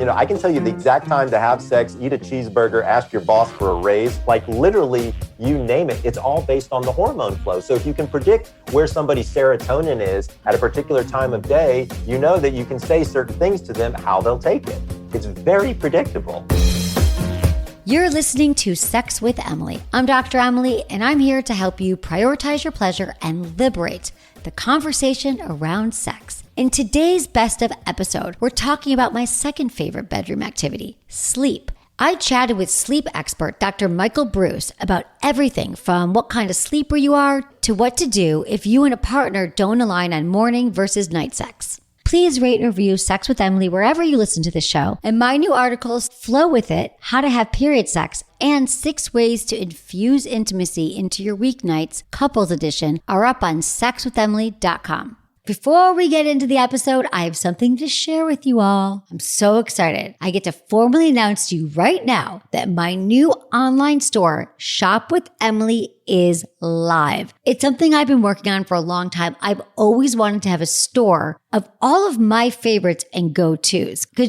I can tell you the exact time to have sex, eat a cheeseburger, ask your boss for a raise, like literally you name it. It's all based on the hormone flow. So if you can predict where somebody's serotonin is at a particular time of day, you know that you can say certain things to them, how they'll take it. It's very predictable. You're listening to Sex with Emily. I'm Dr. Emily, and I'm here to help you prioritize your pleasure and liberate the conversation around sex. In today's best of episode, we're talking about my second favorite bedroom activity, sleep. I chatted with sleep expert Dr. Michael Breus about everything from what kind of sleeper you are to what to do if you and a partner don't align on morning versus night sex. Please rate and review Sex with Emily wherever you listen to the show. And my new articles, Flow With It, How to Have Period Sex, and 6 Ways to Infuse Intimacy into Your Weeknights, Couples Edition, are up on sexwithemily.com. Before we get into the episode, I have something to share with you all. I'm so excited. I get to formally announce to you right now that my new online store, Shop with Emily, is live. It's something I've been working on for a long time. I've always wanted to have a store of all of my favorites and go-tos. Because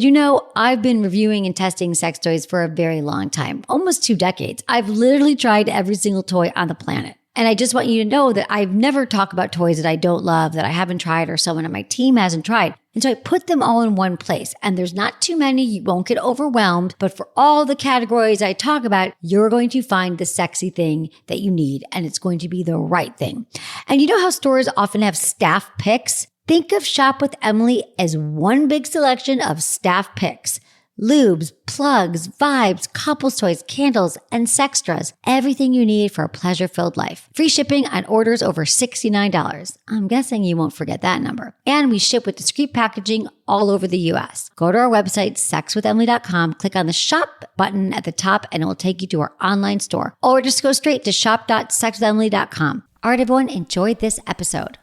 I've been reviewing and testing sex toys for a very long time, almost 2 decades. I've literally tried every single toy on the planet. And I just want you to know that I've never talked about toys that I don't love, that I haven't tried, or someone on my team hasn't tried. And so I put them all in one place. And there's not too many. You won't get overwhelmed. But for all the categories I talk about, you're going to find the sexy thing that you need. And it's going to be the right thing. And you know how stores often have staff picks? Think of Shop with Emily as one big selection of staff picks. Lubes, plugs, vibes, couples toys, candles, and sextras. Everything you need for a pleasure-filled life. Free shipping on orders over $69. I'm guessing you won't forget that number. And we ship with discreet packaging all over the U.S. Go to our website, sexwithemily.com, click on the shop button at the top, and it will take you to our online store. Or just go straight to shop.sexwithemily.com. All right, everyone, enjoy this episode.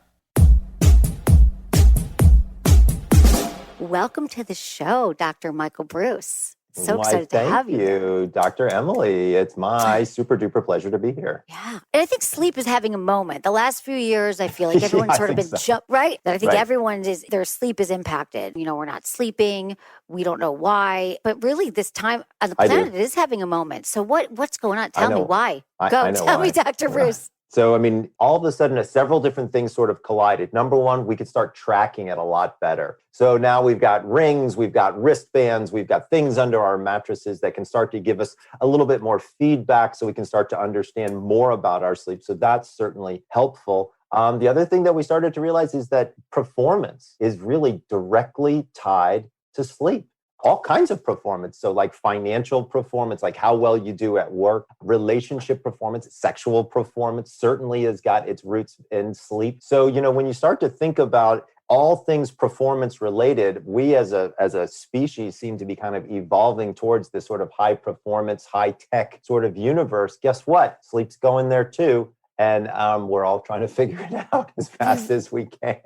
Welcome to the show, Dr. Michael Breus. So excited to have you. Thank you, Dr. Emily. It's my super duper pleasure to be here. Yeah. And I think sleep is having a moment. The last few years, I feel like everyone's sort of been right? That I think their sleep is impacted. We're not sleeping. We don't know why. But really, this time on the planet, it is having a moment. So what's going on? Tell me why. Tell me, Dr. Breus. So, all of a sudden, several different things sort of collided. Number one, we could start tracking it a lot better. So now we've got rings, we've got wristbands, we've got things under our mattresses that can start to give us a little bit more feedback so we can start to understand more about our sleep. So that's certainly helpful. The other thing that we started to realize is that performance is really directly tied to sleep. All kinds of performance. So like financial performance, like how well you do at work, relationship performance, sexual performance certainly has got its roots in sleep. So, when you start to think about all things performance related, we as a species seem to be kind of evolving towards this sort of high performance, high tech sort of universe. Guess what? Sleep's going there too. And we're all trying to figure it out as fast as we can.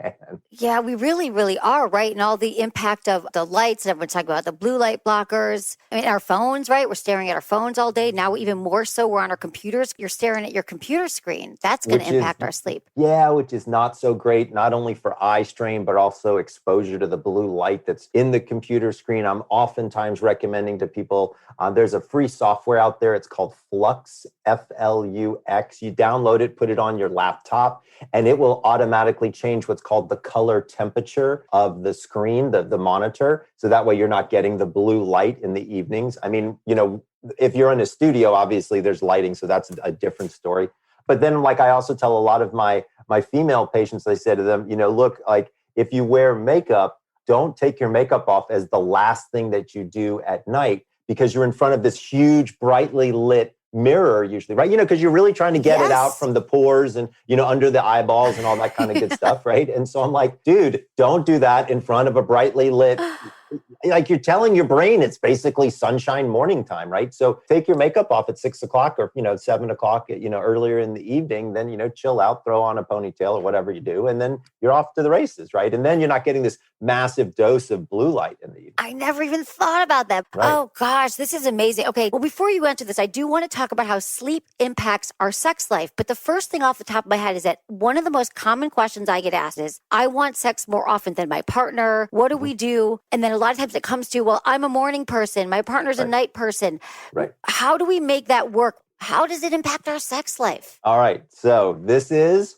Yeah, we really, really are, right? And all the impact of the lights, and everyone's talking about the blue light blockers. Our phones, right? We're staring at our phones all day. Now, even more so, we're on our computers. You're staring at your computer screen. That's going to impact our sleep. Yeah, which is not so great, not only for eye strain, but also exposure to the blue light that's in the computer screen. I'm oftentimes recommending to people, there's a free software out there. It's called Flux, Flux. You download it, put it on your laptop, and it will automatically change what's called the color temperature of the screen, the monitor. So that way you're not getting the blue light in the evenings. If you're in a studio, obviously there's lighting, so that's a different story. But then I also tell a lot of my female patients, I say to them, look, if you wear makeup, don't take your makeup off as the last thing that you do at night, because you're in front of this huge, brightly lit mirror usually, right? Because you're really trying to get it out from the pores and, under the eyeballs and all that kind of good stuff, right? And so I'm like, dude, don't do that in front of a brightly lit, you're telling your brain it's basically sunshine morning time, right? So take your makeup off at 6 o'clock or, 7 o'clock, earlier in the evening, then, chill out, throw on a ponytail or whatever you do. And then you're off to the races, right? And then you're not getting this massive dose of blue light in the evening. I never even thought about that. Right. Oh gosh, this is amazing. Okay. Well, before you answer this, I do want to talk about how sleep impacts our sex life. But the first thing off the top of my head is that one of the most common questions I get asked is, I want sex more often than my partner. What do we do? And then lot of times it comes to, well, I'm a morning person. My partner's a night person. Right. How do we make that work? How does it impact our sex life? All right. So this is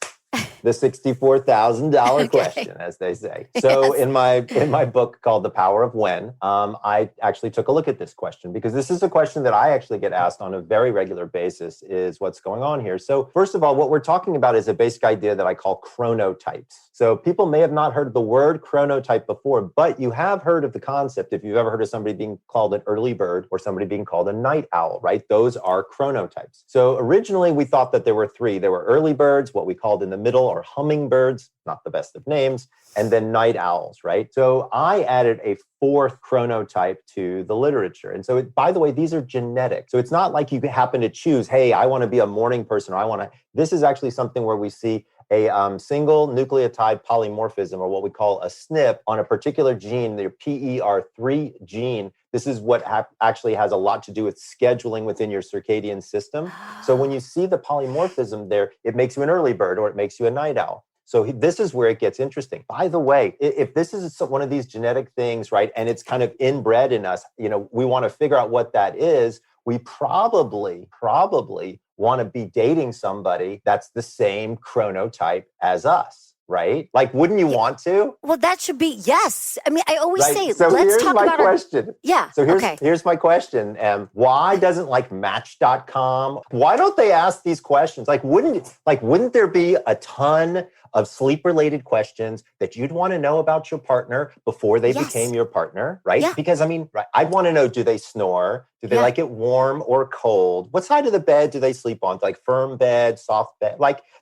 the $64,000 question, as they say. So Yes. in my book called The Power of When, I actually took a look at this question because this is a question that I actually get asked on a very regular basis is what's going on here. So first of all, what we're talking about is a basic idea that I call chronotypes. So people may have not heard of the word chronotype before, but you have heard of the concept. If you've ever heard of somebody being called an early bird or somebody being called a night owl, right? Those are chronotypes. So originally we thought that there were three. There were early birds, what we called in the middle, or hummingbirds, not the best of names, and then night owls, right? So I added a fourth chronotype to the literature. And so, by the way, these are genetic. So it's not like you happen to choose, hey, I want to be a morning person, or this is actually something where we see a single nucleotide polymorphism, or what we call a SNP, on a particular gene, the PER3 gene. This is what actually has a lot to do with scheduling within your circadian system. So when you see the polymorphism there, it makes you an early bird or it makes you a night owl. So this is where it gets interesting. By the way, if this is one of these genetic things, right, and it's kind of inbred in us, we want to figure out what that is. We probably want to be dating somebody that's the same chronotype as us, right? Like, wouldn't you want to? Well, that should be, yes. I mean, I always say, so let's talk about question. So here's my question. Why doesn't Match.com, why don't they ask these questions? Wouldn't there be a ton of sleep-related questions that you'd want to know about your partner before they became your partner, right? Yeah. Because I'd want to know, do they snore? Do they like it warm or cold? What side of the bed do they sleep on? Like firm bed, soft bed?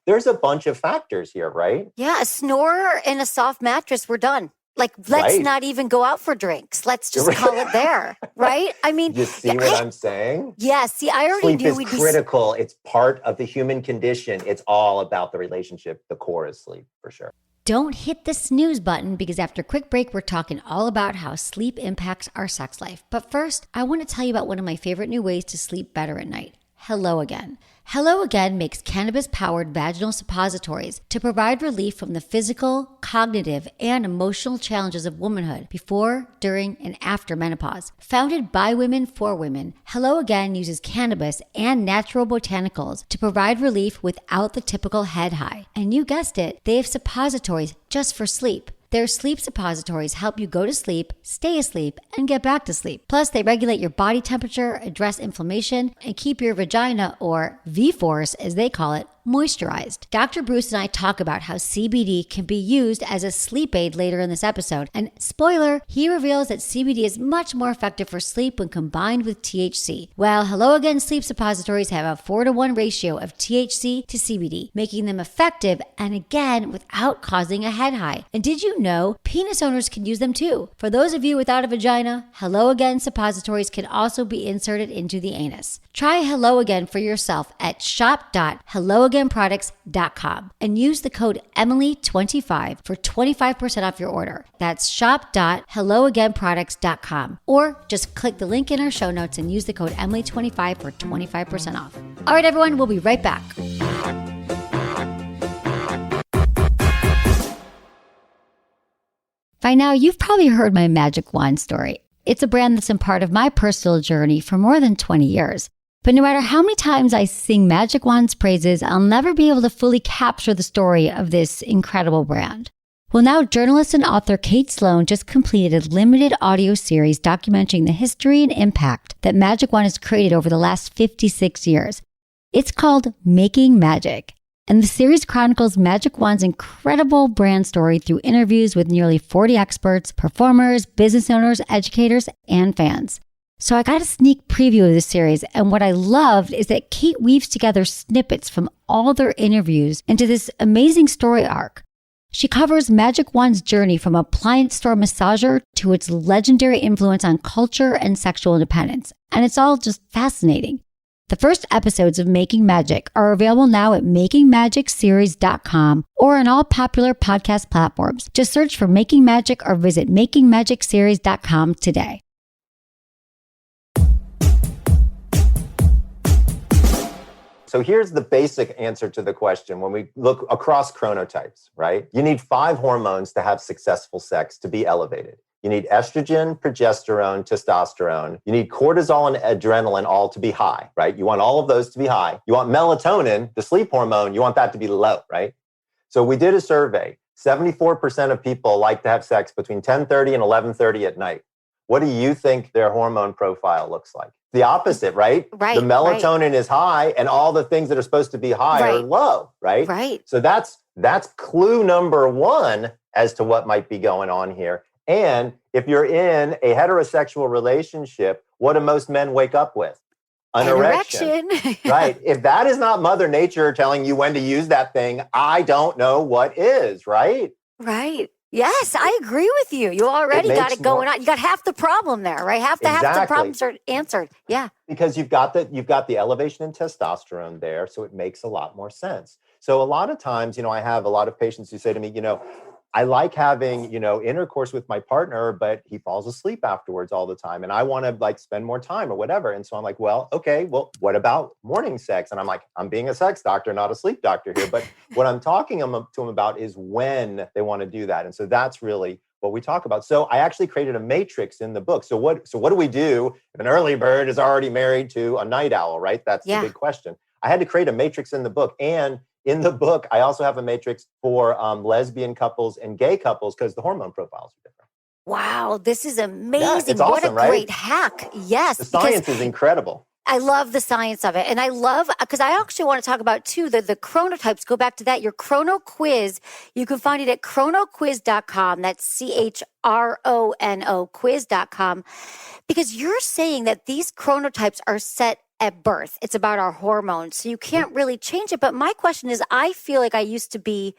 There's a bunch of factors here, right? Yeah, a snorer and a soft mattress, we're done. Let's not even go out for drinks. Let's just call it there, right? I mean, you see what I'm saying? Yeah, see, I already knew we'd be critical. It's part of the human condition. It's all about the relationship. The core is sleep, for sure. Don't hit the snooze button, because after a quick break, we're talking all about how sleep impacts our sex life. But first, I want to tell you about one of my favorite new ways to sleep better at night. Hello Again. Hello Again makes cannabis-powered vaginal suppositories to provide relief from the physical, cognitive, and emotional challenges of womanhood before, during, and after menopause. Founded by women for women, Hello Again uses cannabis and natural botanicals to provide relief without the typical head high. And you guessed it, they have suppositories just for sleep. Their sleep suppositories help you go to sleep, stay asleep, and get back to sleep. Plus, they regulate your body temperature, address inflammation, and keep your vagina, or V-force as they call it, moisturized. Dr. Breus and I talk about how CBD can be used as a sleep aid later in this episode. And spoiler, he reveals that CBD is much more effective for sleep when combined with THC. While Hello Again sleep suppositories have a 4-to-1 ratio of THC to CBD, making them effective and again without causing a head high. And did you know penis owners can use them too? For those of you without a vagina, Hello Again suppositories can also be inserted into the anus. Try Hello Again for yourself at shop.helloagainproducts.com and use the code Emily25 for 25% off your order. That's shop.helloagainproducts.com, or just click the link in our show notes and use the code Emily25 for 25% off. All right, everyone, we'll be right back. By now, you've probably heard my magic wand story. It's a brand that's been part of my personal journey for more than 20 years. But no matter how many times I sing Magic Wand's praises, I'll never be able to fully capture the story of this incredible brand. Well, now journalist and author Kate Sloan just completed a limited audio series documenting the history and impact that Magic Wand has created over the last 56 years. It's called Making Magic, and the series chronicles Magic Wand's incredible brand story through interviews with nearly 40 experts, performers, business owners, educators, and fans. So I got a sneak preview of the series, and what I loved is that Kate weaves together snippets from all their interviews into this amazing story arc. She covers Magic Wand's journey from appliance store massager to its legendary influence on culture and sexual independence, and it's all just fascinating. The first episodes of Making Magic are available now at makingmagicseries.com or on all popular podcast platforms. Just search for Making Magic or visit makingmagicseries.com today. So here's the basic answer to the question. When we look across chronotypes, right? You need 5 hormones to have successful sex to be elevated. You need estrogen, progesterone, testosterone. You need cortisol and adrenaline all to be high, right? You want all of those to be high. You want melatonin, the sleep hormone, you want that to be low, right? So we did a survey. 74% of people like to have sex between 10:30 and 11:30 at night. What do you think their hormone profile looks like? The opposite, right? Right. The melatonin is high and all the things that are supposed to be high are low, right? Right. So that's clue number one as to what might be going on here. And if you're in a heterosexual relationship, what do most men wake up with? An erection. Right. If that is not Mother Nature telling you when to use that thing, I don't know what is, right? Right. Yes, I agree with you. You already got it going on. You got half the problem there, right? Half the problems are answered. Yeah. Because you've got the elevation in testosterone there, so it makes a lot more sense. So a lot of times, I have a lot of patients who say to me, I like having, intercourse with my partner, but he falls asleep afterwards all the time. And I want to spend more time or whatever. And so I'm like, well, okay, well, what about morning sex? And I'm like, I'm being a sex doctor, not a sleep doctor here. But what I'm talking to them about is when they want to do that. And so that's really what we talk about. So I actually created a matrix in the book. So what do we do if an early bird is already married to a night owl, right? That's the big question. I had to create a matrix in the book. And in the book, I also have a matrix for lesbian couples and gay couples because the hormone profiles are different. Wow, this is amazing. Yeah, it's what awesome, a great hack. Yes. The science is incredible. I love the science of it. And I love, because I actually want to talk about too, the chronotypes. Go back to that. Your chrono quiz. You can find it at chronoquiz.com. That's CHRONO quiz.com. Because you're saying that these chronotypes are set at birth. It's about our hormones. So you can't really change it. But my question is, I feel like I used to be,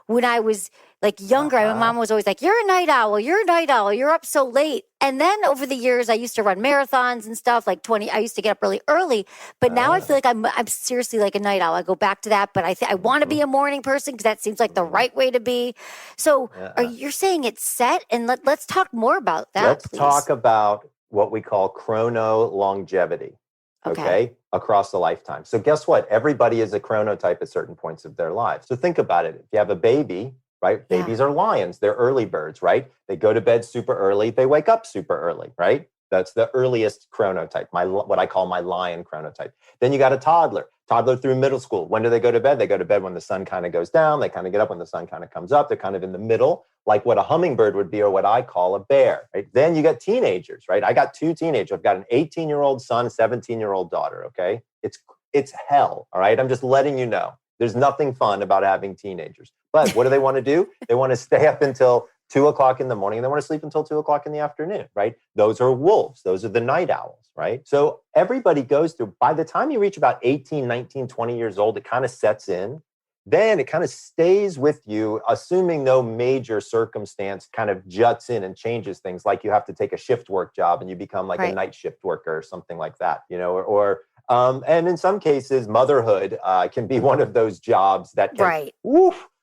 when I was younger, my mom was always like, you're a night owl, you're up so late. And then over the years, I used to run marathons and stuff, I used to get up really early. But now I feel like I'm seriously like a night owl. I go back to that, but I want to be a morning person because that seems like the right way to be. So you're saying it's set? And let's talk more about that, Let's talk about what we call chrono longevity. Okay. Across the lifetime. So guess what? Everybody is a chronotype at certain points of their lives. So think about it. If you have a baby, right? Yeah. Babies are lions. They're early birds, right? They go to bed super early. They wake up super early, right? That's the earliest chronotype, what I call my lion chronotype. Then you got a toddler through middle school. When do they go to bed? They go to bed when the sun kind of goes down. They kind of get up when the sun kind of comes up. They're kind of in the middle, like what a hummingbird would be or what I call a bear, right? Then you got teenagers, right? I got two teenagers. I've got an 18-year-old son, 17-year-old daughter, okay? It's hell, all right? I'm just letting you know. There's nothing fun about having teenagers. But what do they want to do? They want to stay up until 2:00 in the morning and they want to sleep until 2:00 in the afternoon, right? Those are wolves. Those are the night owls, right? So everybody goes through, by the time you reach about 18, 19, 20 years old, it kind of sets in. Then it kind of stays with you, assuming no major circumstance kind of juts in and changes things, like you have to take a shift work job and you become like a night shift worker or something like that, and in some cases, motherhood can be one of those jobs that can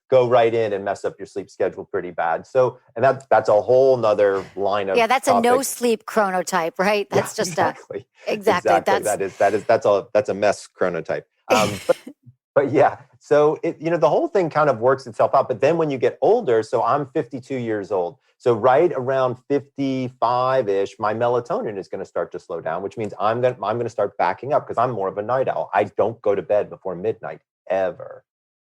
go right in and mess up your sleep schedule pretty bad. So, and that's a whole nother line of that's topics. A no sleep chronotype, right? That's just exactly. That's a mess chronotype. But yeah, so the whole thing kind of works itself out. But then when you get older, so I'm 52 years old. So right around 55-ish, my melatonin is going to start to slow down, which means I'm going to start backing up because I'm more of a night owl. I don't go to bed before midnight ever.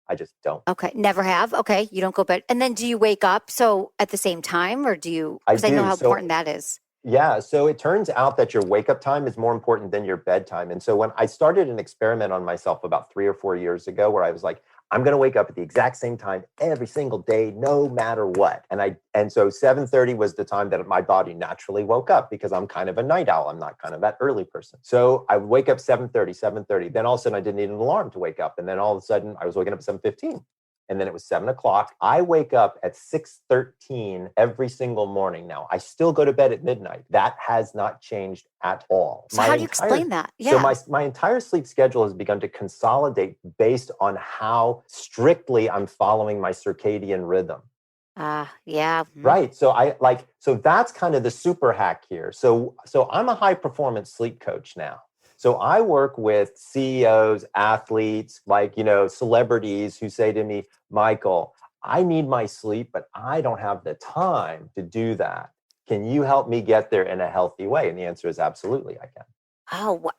I just don't. Okay. Never have. Okay. You don't go to bed. And then do you wake up at the same time or do you, because I know how important that is. Yeah. So it turns out that your wake up time is more important than your bedtime. And so when I started an experiment on myself about 3 or 4 years ago, where I was like, I'm going to wake up at the exact same time every single day, no matter what. And so 7:30 was the time that my body naturally woke up because I'm kind of a night owl. I'm not kind of that early person. So I would wake up 7:30. Then all of a sudden I didn't need an alarm to wake up. And then all of a sudden I was waking up at 7:15. And then it was 7:00. I wake up at 6:13 every single morning now. I still go to bed at midnight. That has not changed at all. So how do you explain that? Yeah. So my entire sleep schedule has begun to consolidate based on how strictly I'm following my circadian rhythm. Yeah. Right. So so that's kind of the super hack here. So I'm a high performance sleep coach now. So I work with CEOs, athletes, celebrities who say to me, Michael, I need my sleep, but I don't have the time to do that. Can you help me get there in a healthy way? And the answer is absolutely, I can. Oh,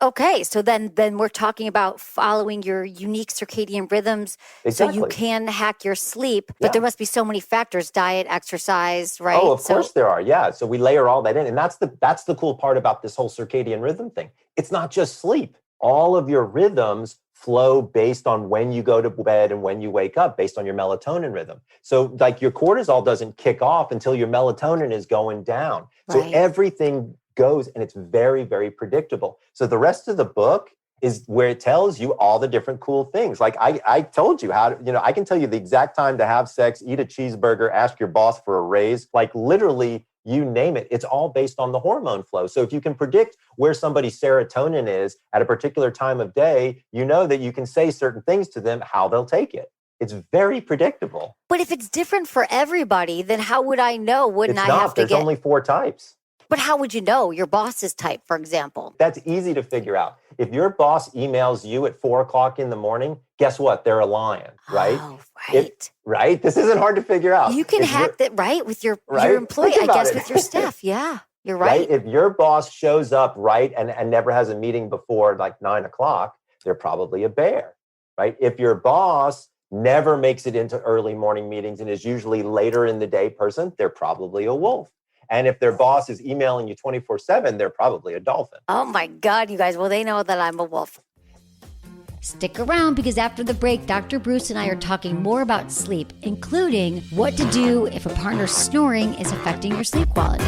okay. So then we're talking about following your unique circadian rhythms so you Exactly. can hack your sleep, but there Yeah. must be so many factors, diet, exercise, Oh, right? of course there are. Yeah. So we layer all that in. And that's the cool part about this whole circadian rhythm thing. It's not just sleep. All of your rhythms flow based on when you go to bed and when you wake up, based on your melatonin rhythm. So like your cortisol doesn't kick off until your melatonin is going down. So Right. everything goes, and it's very, very predictable. So the rest of the book is where it tells you all the different cool things. Like I told you how to, I can tell you the exact time to have sex, eat a cheeseburger, ask your boss for a raise, like literally you name it. It's all based on the hormone flow. So if you can predict where somebody's serotonin is at a particular time of day, you know that you can say certain things to them, how they'll take it. It's very predictable. But if it's different for everybody, then how would I know? Wouldn't It's I have not. to There's get, only 4 types. but how would you know your boss's type, for example? That's easy to figure out. If your boss emails you at 4:00 in the morning, guess what? They're a lion, right? Oh, right. Right? This isn't hard to figure out. You can If hack that, right? With your Right? employee, Think I about guess, it. with your staff. Yeah, you're Right? right. If your boss shows up right and never has a meeting before like 9:00, they're probably a bear, right? If your boss never makes it into early morning meetings and is usually later in the day person, they're probably a wolf. And if their boss is emailing you 24/7, they're probably a dolphin. Oh my God, you guys. Well, they know that I'm a wolf. Stick around because after the break, Dr. Breus and I are talking more about sleep, including what to do if a partner's snoring is affecting your sleep quality.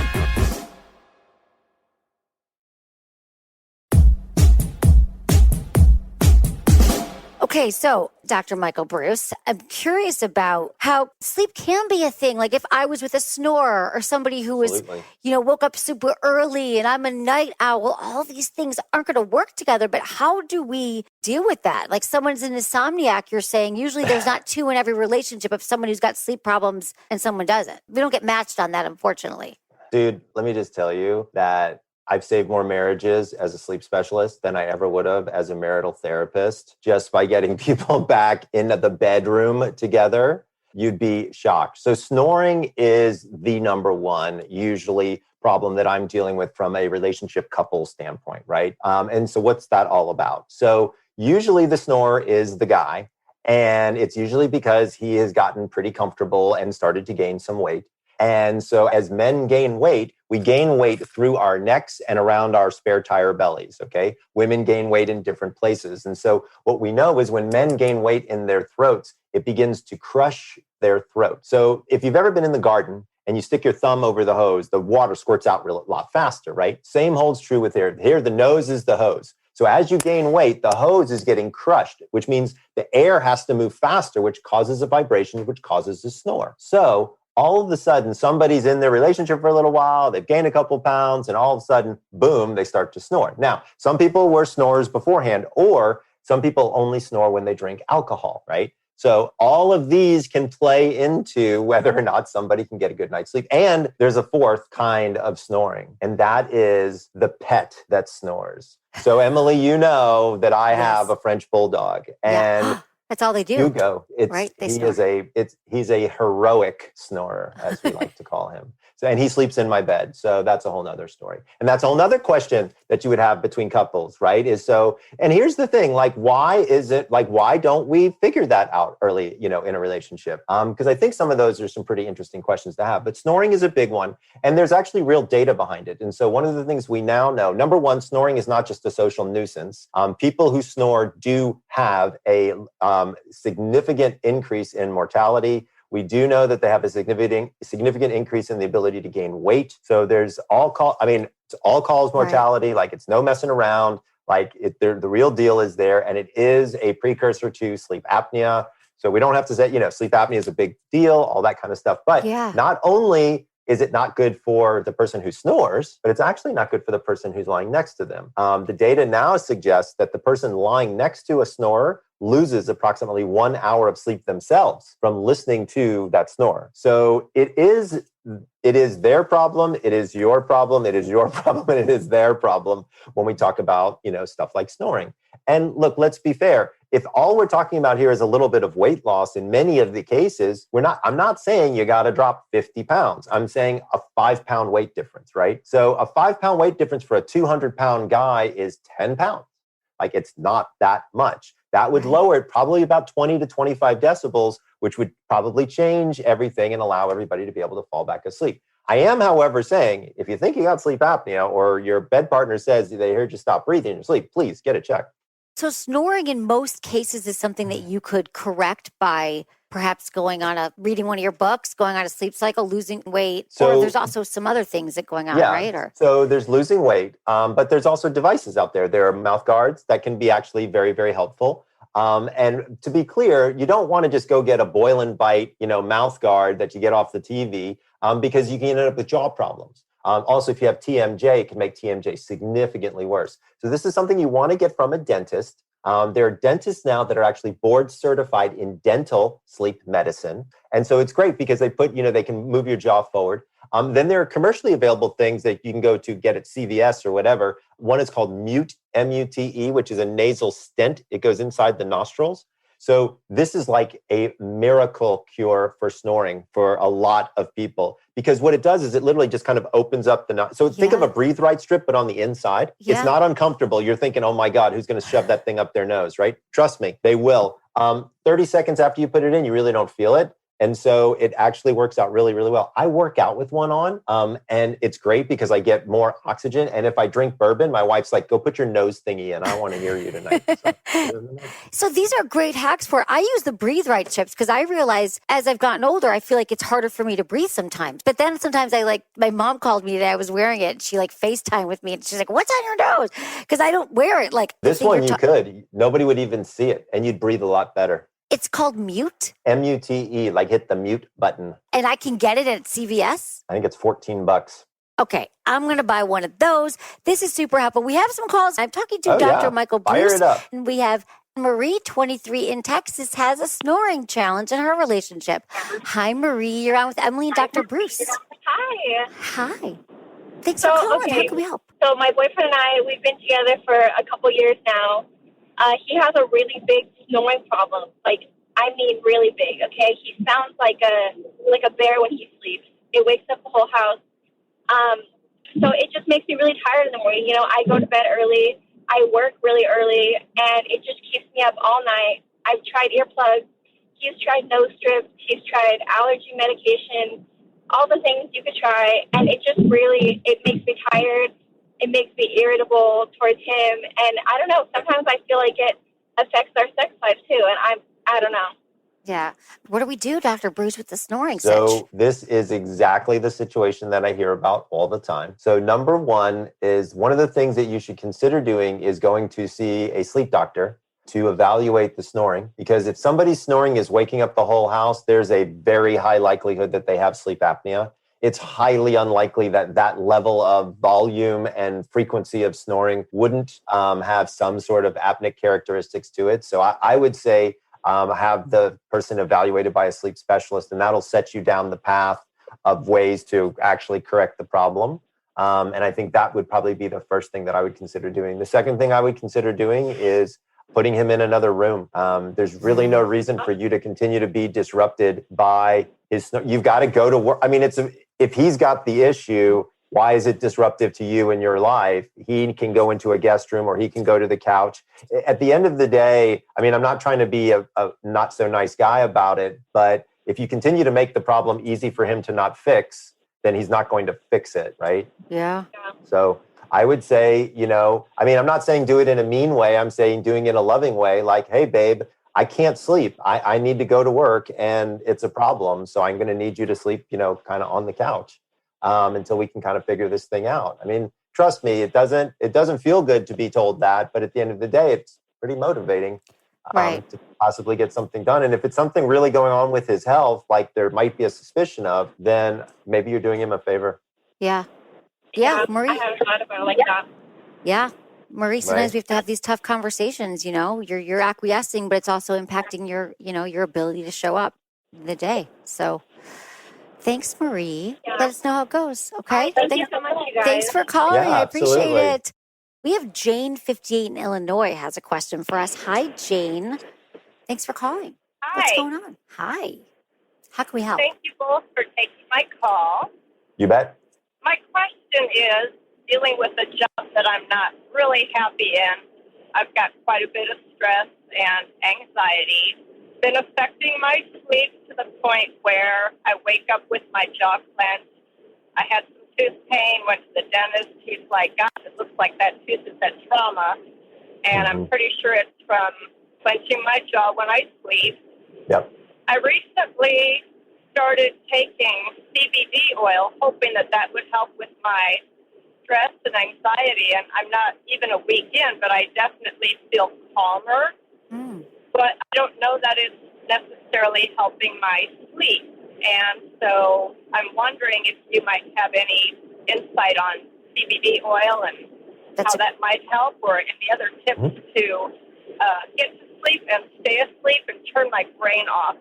Okay, so Dr. Michael Breus, I'm curious about how sleep can be a thing. Like if I was with a snorer or somebody who was, Absolutely. woke up super early and I'm a night owl, all these things aren't going to work together. But how do we deal with that? Like someone's an insomniac, you're saying usually there's not 2 in every relationship of someone who's got sleep problems and someone doesn't. We don't get matched on that, unfortunately. Dude, let me just tell you that I've saved more marriages as a sleep specialist than I ever would have as a marital therapist just by getting people back into the bedroom together. You'd be shocked. So snoring is the number one usually problem that I'm dealing with from a relationship couple standpoint, right? And so what's that all about? So usually the snorer is the guy, and it's usually because he has gotten pretty comfortable and started to gain some weight. And so as men gain weight, we gain weight through our necks and around our spare tire bellies, okay? Women gain weight in different places. And so what we know is when men gain weight in their throats, it begins to crush their throat. So if you've ever been in the garden and you stick your thumb over the hose, the water squirts out a lot faster, right? Same holds true with here. Here, the nose is the hose. So as you gain weight, the hose is getting crushed, which means the air has to move faster, which causes a vibration, which causes a snore. So all of a sudden, somebody's in their relationship for a little while, they've gained a couple pounds, and all of a sudden, boom, they start to snore. Now, some people were snorers beforehand, or some people only snore when they drink alcohol, right? So all of these can play into whether or not somebody can get a good night's sleep. And there's a 4th kind of snoring, and that is the pet that snores. So Emily, you know that I have a French bulldog, and that's all they do. Hugo, right? He's a heroic snorer, as we like to call him. So, and he sleeps in my bed. So that's a whole nother story. And that's a whole nother question that you would have between couples, right? And here's the thing, why don't we figure that out early, in a relationship? Because I think some of those are some pretty interesting questions to have, but snoring is a big one. And there's actually real data behind it. And so one of the things we now know, number one, snoring is not just a social nuisance. People who snore do have a significant increase in mortality. We do know that they have a significant increase in the ability to gain weight. So there's it's all cause mortality. Right. It's no messing around. The real deal is there, and it is a precursor to sleep apnea. So we don't have to say, sleep apnea is a big deal, all that kind of stuff. But not only is it not good for the person who snores, but it's actually not good for the person who's lying next to them. The data now suggests that the person lying next to a snorer loses approximately 1 hour of sleep themselves from listening to that snore. So it is their problem, it is your problem, it is your problem, and it is their problem when we talk about, stuff like snoring. And look, let's be fair. if all we're talking about here is a little bit of weight loss, in many of the cases, I'm not saying you got to drop 50 pounds. I'm saying a 5-pound weight difference, right? So a 5-pound weight difference for a 200-pound guy is 10 pounds. Like, it's not that much. That would lower it probably about 20 to 25 decibels, which would probably change everything and allow everybody to be able to fall back asleep. I am, however, saying if you think you got sleep apnea or your bed partner says they heard you stop breathing in your sleep, please get it checked. So snoring in most cases is something that you could correct by perhaps reading one of your books, going on a sleep cycle, losing weight, or there's also some other things that going on, right? So there's losing weight, but there's also devices out there. There are mouth guards that can be actually very, very helpful. And to be clear, you don't want to just go get a boil and bite, mouth guard that you get off the TV, because you can end up with jaw problems. Also, if you have TMJ, it can make TMJ significantly worse. So this is something you want to get from a dentist. There are dentists now that are actually board certified in dental sleep medicine. And so it's great because they can move your jaw forward. Then there are commercially available things that you can go to get at CVS or whatever. One is called Mute, M-U-T-E, which is a nasal stent. It goes inside the nostrils. So this is like a miracle cure for snoring for a lot of people, because what it does is it literally just kind of opens up so think of a breathe right strip, but on the inside. It's not uncomfortable. You're thinking, oh my God, who's going to shove that thing up their nose, right? Trust me, they will. 30 seconds after you put it in, you really don't feel it. And so it actually works out really, really well. I work out with one on, and it's great because I get more oxygen. And if I drink bourbon, my wife's like, go put your nose thingy in. I want to hear you tonight. So these are great hacks I use the Breathe Right chips because I realize as I've gotten older, I feel like it's harder for me to breathe sometimes. But then sometimes my mom called me today. I was wearing it. And she FaceTime with me and she's like, what's on your nose? Because I don't wear it. This one you could. Nobody would even see it and you'd breathe a lot better. It's called Mute? M-U-T-E, hit the mute button. And I can get it at CVS? I think it's $14. Okay, I'm going to buy one of those. This is super helpful. We have some calls. I'm talking to Dr. Michael Breus. Fire it up. And we have Marie, 23, in Texas, has a snoring challenge in her relationship. Hi, Marie. You're on with Emily and Dr. Breus. Hi. Hi. Thanks for calling. Okay. How can we help? So my boyfriend and I, we've been together for a couple years now. He has a really big snoring problem. Really big, okay? He sounds like a bear when he sleeps. It wakes up the whole house. So it just makes me really tired in the morning. I go to bed early. I work really early, and it just keeps me up all night. I've tried earplugs. He's tried nose strips. He's tried allergy medication, all the things you could try, and it makes me tired. It makes me irritable towards him, and I don't know, sometimes I feel like it affects our sex life too, and I don't know. Yeah. What do we do, Dr. Breus, with the snoring So this is exactly the situation that I hear about all the time. So number one of the things that you should consider doing is going to see a sleep doctor to evaluate the snoring. Because if somebody's snoring is waking up the whole house, there's a very high likelihood that they have sleep apnea. It's highly unlikely that level of volume and frequency of snoring wouldn't have some sort of apneic characteristics to it. So I would say, have the person evaluated by a sleep specialist, and that'll set you down the path of ways to actually correct the problem. And I think that would probably be the first thing that I would consider doing. The second thing I would consider doing is putting him in another room. There's really no reason for you to continue to be disrupted by his. You've got to go to work. If he's got the issue, why is it disruptive to you in your life? He can go into a guest room or he can go to the couch. At the end of the day, I'm not trying to be a not so nice guy about it, but if you continue to make the problem easy for him to not fix, then he's not going to fix it, right? Yeah. So I would say, I'm not saying do it in a mean way. I'm saying doing it in a loving way. Like, hey, babe, I can't sleep. I need to go to work and it's a problem. So I'm going to need you to sleep, kind of on the couch. Until we can kind of figure this thing out. Trust me, it doesn't feel good to be told that, but at the end of the day, it's pretty motivating to possibly get something done. And if it's something really going on with his health, like there might be a suspicion of, then maybe you're doing him a favor. Yeah, Marie. I haven't thought about it like that. Yeah. Marie, sometimes we have to have these tough conversations, you're acquiescing, but it's also impacting your ability to show up in the day. So thanks, Marie. Yeah. Let us know how it goes, okay? Thank you so much, you guys. Thanks for calling. Yeah, I appreciate absolutely. it. We have Jane, 58 in Illinois, has a question for us. Hi, Jane. Thanks for calling. Hi. What's going on? Hi. How can we help? Thank you both for taking my call. You bet. My question is dealing with a job that I'm not really happy in. I've got quite a bit of stress and anxiety. Been affecting my sleep to the point where I wake up with my jaw clenched. I had some tooth pain, went to the dentist. He's like, God, it looks like that tooth is at trauma. And I'm pretty sure it's from clenching my jaw when I sleep. Yep. I recently started taking CBD oil, hoping that that would help with my stress and anxiety. And I'm not even a week in, but I definitely feel calmer. But I don't know that it's necessarily helping my sleep. And so I'm wondering if you might have any insight on CBD oil and how that might help, or any other tips to get to sleep and stay asleep and turn my brain off.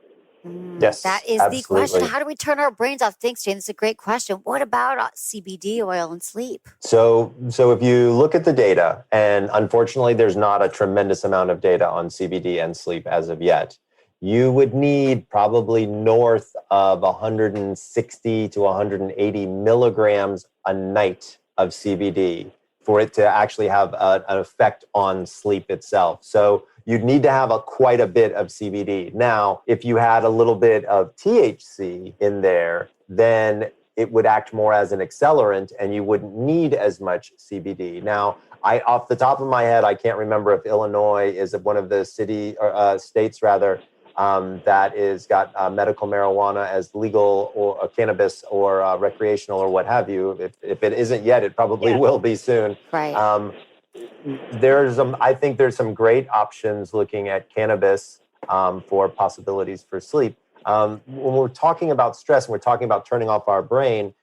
Yes, that is absolutely. the question. How do we turn our brains off? Thanks, Jane. That's a great question. What about CBD oil and sleep? So if you look at the data, and unfortunately, there's not a tremendous amount of data on CBD and sleep as of yet, you would need probably north of 160 to 180 milligrams a night of CBD for it to actually have an effect on sleep itself. So you'd need to have quite a bit of CBD. Now, if you had a little bit of THC in there, then it would act more as an accelerant and you wouldn't need as much CBD. Now, off the top of my head, I can't remember if Illinois is one of the states that is got medical marijuana as legal, or cannabis, or recreational, or what have you. If it isn't yet, it probably will be soon. Right. I think there's some great options looking at cannabis for possibilities for sleep. When we're talking about stress and we're talking about turning off our brain,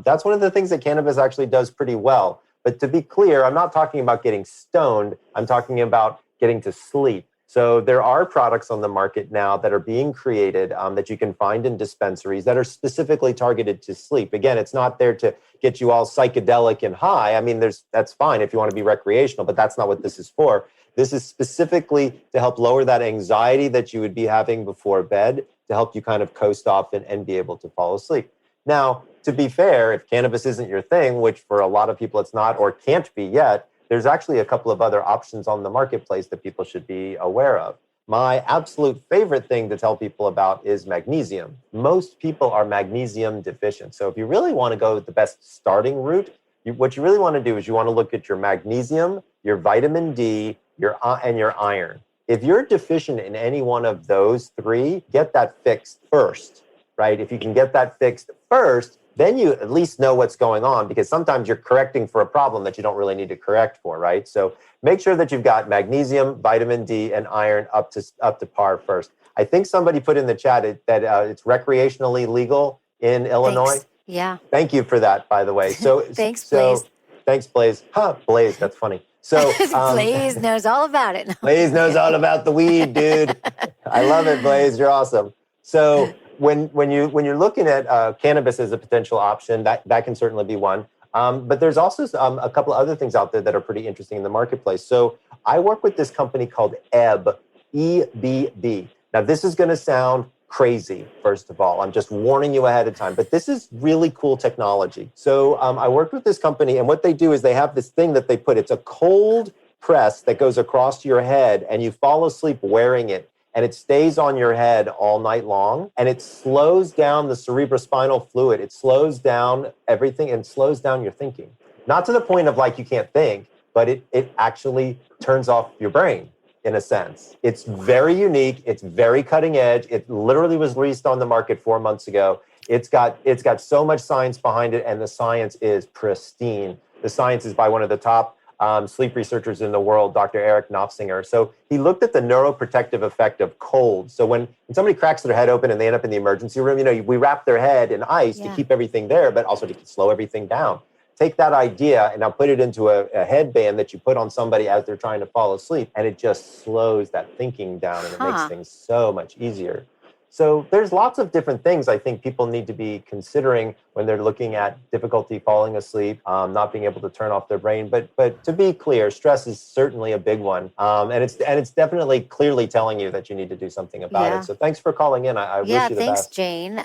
that's one of the things that cannabis actually does pretty well. But to be clear, I'm not talking about getting stoned. I'm talking about getting to sleep. So there are products on the market now that are being created that you can find in dispensaries that are specifically targeted to sleep. Again, it's not there to get you all psychedelic and high. I mean, that's fine if you want to be recreational, but that's not what this is for. This is specifically to help lower that anxiety that you would be having before bed, to help you kind of coast off and be able to fall asleep. Now, to be fair, if cannabis isn't your thing, which for a lot of people it's not or can't be yet, there's actually a couple of other options on the marketplace that people should be aware of. My absolute favorite thing to tell people about is magnesium. Most people are magnesium deficient. So if you really want to go with the best starting route, what you really want to do is you want to look at your magnesium, your vitamin D, and your iron. If you're deficient in any one of those three, get that fixed first, right? If you can get that fixed first, then you at least know what's going on, because sometimes you're correcting for a problem that you don't really need to correct for, right? So make sure that you've got magnesium, vitamin D, and iron up to par first. I think somebody put in the chat that it's recreationally legal in Illinois. Thanks. Yeah. Thank you for that, by the way. So Thanks, Blaze. Thanks, Blaze. Blaze, that's funny. So Blaze knows all about it. Blaze knows all about the weed, dude. I love it, Blaze. You're awesome. So when you're looking at cannabis as a potential option, that can certainly be one. But there's also a couple of other things out there that are pretty interesting in the marketplace. So I work with this company called EBB, E-B-B. Now, this is going to sound crazy, first of all. I'm just warning you ahead of time. But this is really cool technology. So I worked with this company, and what they do is they have this thing that they put. It's a cold press that goes across your head, and you fall asleep wearing it. And it stays on your head all night long, and it slows down the cerebrospinal fluid. It slows down everything and slows down your thinking. Not to the point of like you can't think, but it actually turns off your brain in a sense. It's very unique. It's very cutting edge. It literally was released on the market 4 months ago. It's got so much science behind it, and the science is pristine. The science is by one of the top sleep researchers in the world, Dr. Eric Knopfinger. So he looked at the neuroprotective effect of cold. So when somebody cracks their head open and they end up in the emergency room, we wrap their head in ice to keep everything there, but also to slow everything down. Take that idea and now put it into a headband that you put on somebody as they're trying to fall asleep, and it just slows that thinking down, and it makes things so much easier. So there's lots of different things I think people need to be considering when they're looking at difficulty falling asleep, not being able to turn off their brain. But to be clear, stress is certainly a big one, and it's definitely clearly telling you that you need to do something about it. So thanks for calling in. I wish you the best. Thanks, Jane.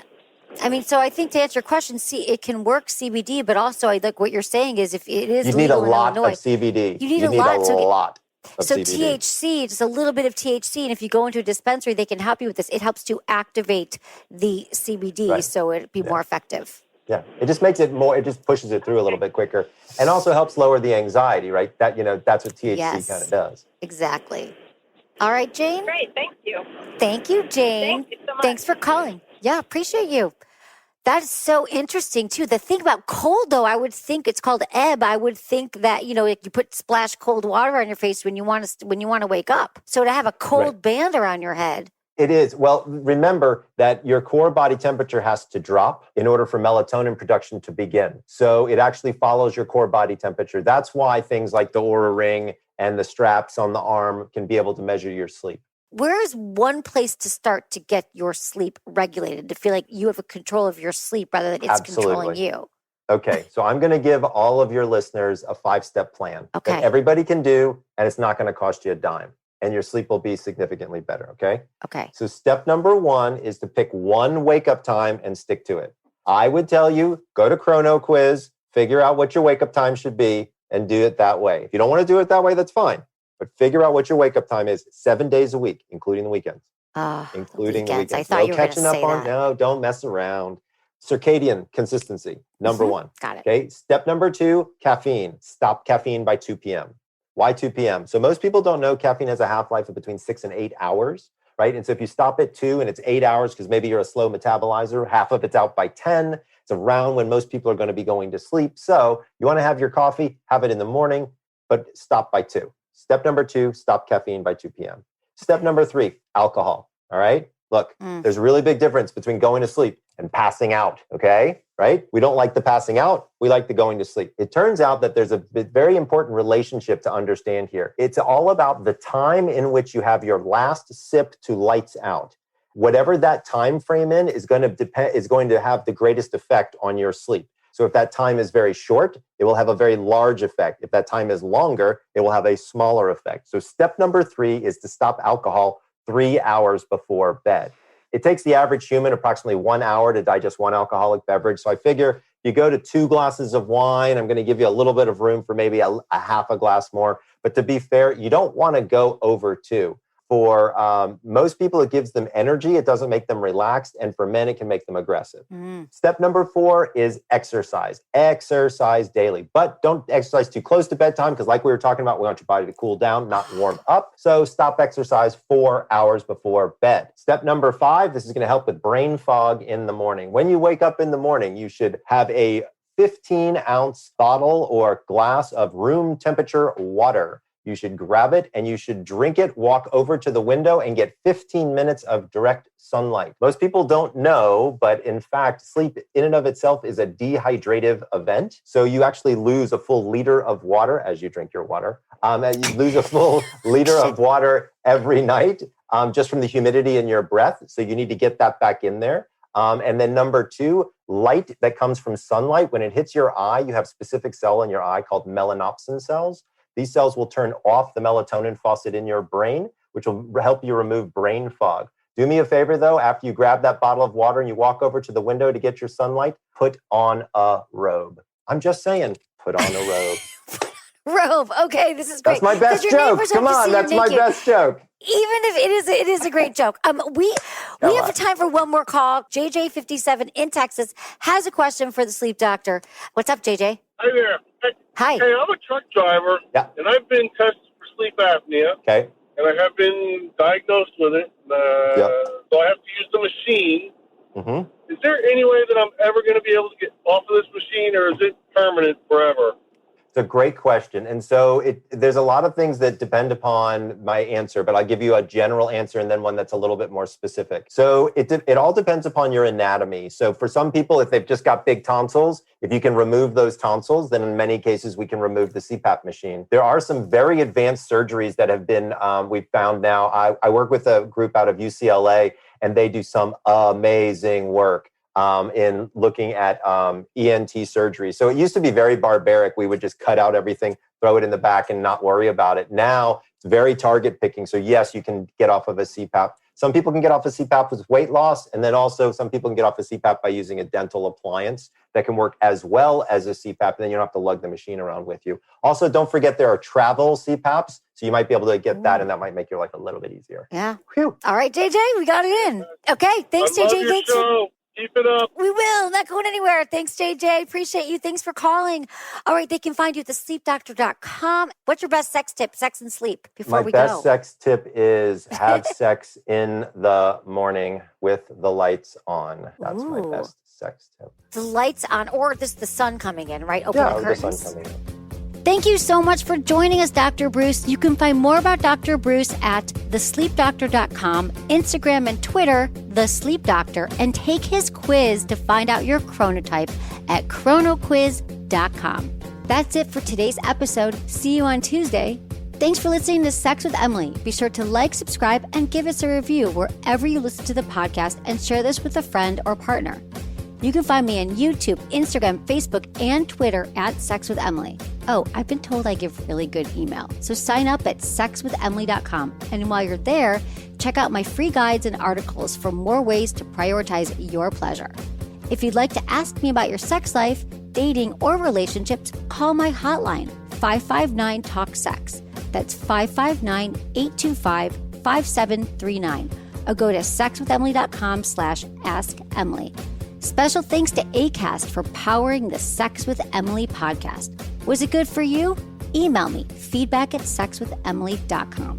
I mean, so I think to answer your question, it can work CBD, but also I like what you're saying is if it is you need a legal in lot Illinois, of CBD. You need a lot. So CBD. THC, just a little bit of THC, and if you go into a dispensary, they can help you with this. It helps to activate the CBD so it'd be more effective. Yeah, it just makes it more, it just pushes it through a little bit quicker and also helps lower the anxiety, right? That, that's what THC kind of does. Exactly. All right, Jane. Great, thank you. Thank you, Jane. Thank you so much. Thanks for calling. Yeah, appreciate you. That is so interesting, too. The thing about cold, though, I would think it's called ebb. I would think that, you splash cold water on your face when you want to wake up. So to have a cold band around your head. It is. Well, remember that your core body temperature has to drop in order for melatonin production to begin. So it actually follows your core body temperature. That's why things like the Oura Ring and the straps on the arm can be able to measure your sleep. Where is one place to start to get your sleep regulated, to feel like you have a control of your sleep rather than it's controlling you? Okay, so I'm going to give all of your listeners a 5-step plan that everybody can do, and it's not going to cost you a dime, and your sleep will be significantly better, okay? Okay. So step number 1 is to pick one wake-up time and stick to it. I would tell you, go to Chrono Quiz, figure out what your wake-up time should be, and do it that way. If you don't want to do it that way, that's fine. But figure out what your wake-up time is 7 days a week, including the weekends. Including the weekends. I thought you were going to say that. No, don't mess around. Circadian consistency, number 1. Got it. Okay. Step number 2, caffeine. Stop caffeine by 2 p.m. Why 2 p.m.? So most people don't know caffeine has a half-life of between 6 and 8 hours, right? And so if you stop at 2 and it's 8 hours, because maybe you're a slow metabolizer, half of it's out by 10. It's around when most people are going to be going to sleep. So you want to have your coffee, have it in the morning, but stop by 2. Step number 2, stop caffeine by 2 p.m. Step number 3, alcohol. All right. Look, there's a really big difference between going to sleep and passing out. Okay. Right. We don't like the passing out. We like the going to sleep. It turns out that there's a very important relationship to understand here. It's all about the time in which you have your last sip to lights out. Whatever that time frame is going to have the greatest effect on your sleep. So if that time is very short, it will have a very large effect. If that time is longer, it will have a smaller effect. So step number 3 is to stop alcohol 3 hours before bed. It takes the average human approximately 1 hour to digest one alcoholic beverage. So I figure you go to 2 glasses of wine, I'm going to give you a little bit of room for maybe a half a glass more. But to be fair, you don't want to go over 2. For most people, it gives them energy. It doesn't make them relaxed. And for men, it can make them aggressive. Step number 4 is exercise. Exercise daily. But don't exercise too close to bedtime because like we were talking about, we want your body to cool down, not warm up. So stop exercise 4 hours before bed. Step number 5, this is going to help with brain fog in the morning. When you wake up in the morning, you should have a 15-ounce bottle or glass of room temperature water. You should grab it and you should drink it, walk over to the window and get 15 minutes of direct sunlight. Most people don't know, but in fact, sleep in and of itself is a dehydrative event. So you actually lose a full liter of water as you drink your water. You lose a full liter of water every night just from the humidity in your breath. So you need to get that back in there. And then number 2, light that comes from sunlight. When it hits your eye, you have a specific cell in your eye called melanopsin cells. These cells will turn off the melatonin faucet in your brain, which will help you remove brain fog. Do me a favor, though, after you grab that bottle of water and you walk over to the window to get your sunlight, put on a robe. I'm just saying, put on a robe. Robe. Okay, this is great. That's my best joke. Come on, that's my best joke. Even if it is a great joke. We have time for one more call. JJ57 in Texas has a question for the sleep doctor. What's up, JJ? Hi there. Hi. Hey, I'm a truck driver, and I've been tested for sleep apnea. Okay. And I have been diagnosed with it. So I have to use the machine. Mm-hmm. Is there any way that I'm ever going to be able to get off of this machine, or is it permanent forever? It's a great question. And so there's a lot of things that depend upon my answer, but I'll give you a general answer and then one that's a little bit more specific. So it all depends upon your anatomy. So for some people, if they've just got big tonsils, if you can remove those tonsils, then in many cases, we can remove the CPAP machine. There are some very advanced surgeries that have been, we've found now. I work with a group out of UCLA, and they do some amazing work in looking at ENT surgery. So it used to be very barbaric. We would just cut out everything, throw it in the back and not worry about it. Now it's very target picking. So yes, you can get off of a CPAP. Some people can get off a CPAP with weight loss. And then also some people can get off a CPAP by using a dental appliance that can work as well as a CPAP. And then you don't have to lug the machine around with you. Also, don't forget there are travel CPAPs. So you might be able to get that, and that might make your life a little bit easier. Yeah. Whew. All right, JJ, we got it in. Okay, thanks, I love JJ. your Thanks. show. Keep it up. We will. Not going anywhere. Thanks, JJ. Appreciate you. Thanks for calling. All right, they can find you at thesleepdoctor.com. What's your best sex tip, sex and sleep, before we go? My best sex tip is have sex in the morning with the lights on. That's my best sex tip. The lights on, or the sun coming in, right? Open the curtains. The sun coming in. Thank you so much for joining us, Dr. Breus. You can find more about Dr. Breus at thesleepdoctor.com, Instagram and Twitter, The Sleep Doctor, and take his quiz to find out your chronotype at chronoquiz.com. That's it for today's episode. See you on Tuesday. Thanks for listening to Sex with Emily. Be sure to like, subscribe, and give us a review wherever you listen to the podcast, and share this with a friend or partner. You can find me on YouTube, Instagram, Facebook, and Twitter at Sex with Emily. Oh, I've been told I give really good email. So sign up at sexwithemily.com. And while you're there, check out my free guides and articles for more ways to prioritize your pleasure. If you'd like to ask me about your sex life, dating, or relationships, call my hotline, 559-TALK-SEX. That's 559-825-5739. Or go to sexwithemily.com/askemily. Special thanks to ACAST for powering the Sex with Emily podcast. Was it good for you? Email me, feedback@sexwithemily.com.